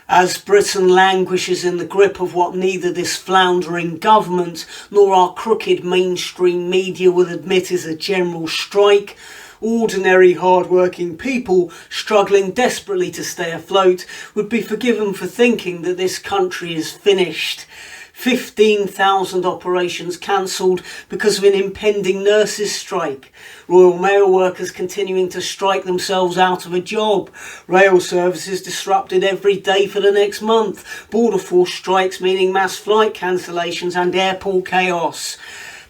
As Britain languishes in the grip of what neither this floundering government nor our crooked mainstream media will admit is a general strike, ordinary hard-working people struggling desperately to stay afloat would be forgiven for thinking that this country is finished. 15,000 operations cancelled because of an impending nurses' strike. Royal Mail workers continuing to strike themselves out of a job. Rail services disrupted every day for the next month. Border force strikes meaning mass flight cancellations and airport chaos.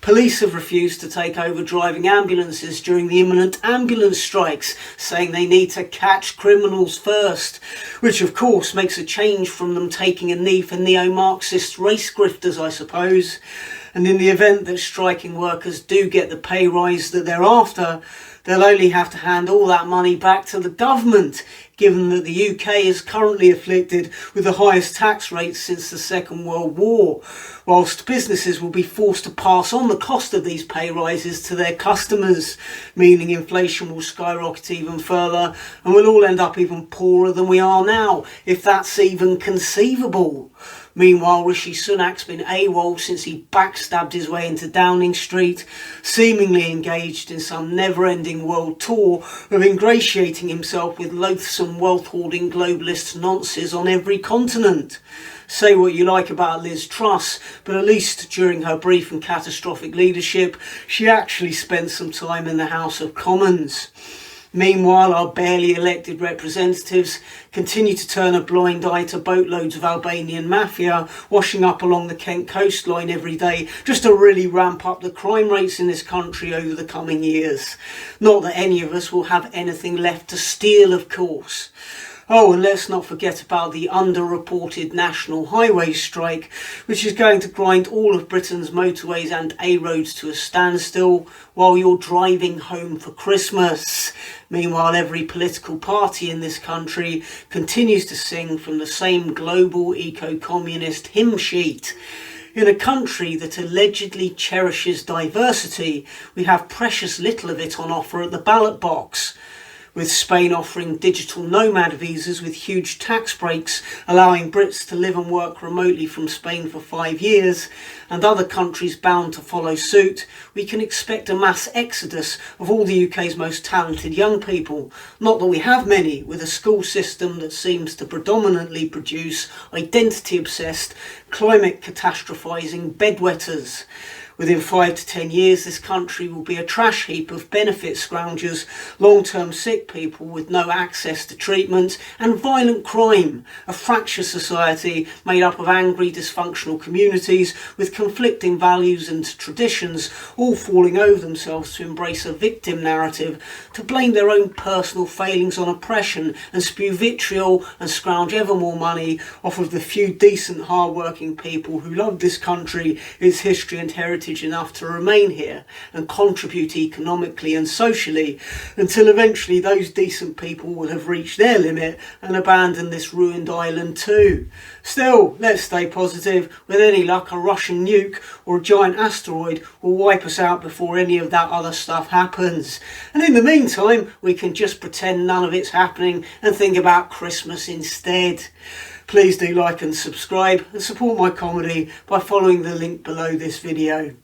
Police have refused to take over driving ambulances during the imminent ambulance strikes, saying they need to catch criminals first, which of course makes a change from them taking a knee for neo-Marxist race grifters, I suppose. And in the event that striking workers do get the pay rise that they're after, they'll only have to hand all that money back to the government, given that the UK is currently afflicted with the highest tax rates since the Second World War, whilst businesses will be forced to pass on the cost of these pay rises to their customers, meaning inflation will skyrocket even further and we'll all end up even poorer than we are now, if that's even conceivable. Meanwhile, Rishi Sunak's been AWOL since he backstabbed his way into Downing Street, seemingly engaged in some never-ending world tour of ingratiating himself with loathsome wealth-hoarding globalist nonces on every continent. Say what you like about Liz Truss, but at least during her brief and catastrophic leadership, she actually spent some time in the House of Commons. Meanwhile, our barely elected representatives continue to turn a blind eye to boatloads of Albanian mafia washing up along the Kent coastline every day just to really ramp up the crime rates in this country over the coming years. Not that any of us will have anything left to steal, of course. Oh, and let's not forget about the underreported National Highways strike, which is going to grind all of Britain's motorways and A-roads to a standstill while you're driving home for Christmas. Meanwhile, every political party in this country continues to sing from the same global eco-communist hymn sheet. In a country that allegedly cherishes diversity, we have precious little of it on offer at the ballot box. With Spain offering digital nomad visas with huge tax breaks, allowing Brits to live and work remotely from Spain for 5 years, and other countries bound to follow suit, we can expect a mass exodus of all the UK's most talented young people. Not that we have many, with a school system that seems to predominantly produce identity-obsessed, climate-catastrophising bedwetters. Within 5 to 10 years, this country will be a trash heap of benefit scroungers, long-term sick people with no access to treatment, and violent crime, a fractious society made up of angry, dysfunctional communities with conflicting values and traditions, all falling over themselves to embrace a victim narrative, to blame their own personal failings on oppression and spew vitriol and scrounge ever more money off of the few decent, hard-working people who love this country, its history and heritage enough to remain here and contribute economically and socially, until eventually those decent people will have reached their limit and abandoned this ruined island too. Still, let's stay positive. With any luck, a Russian nuke or a giant asteroid will wipe us out before any of that other stuff happens. And in the meantime, we can just pretend none of it's happening and think about Christmas instead. Please do like and subscribe and support my comedy by following the link below this video.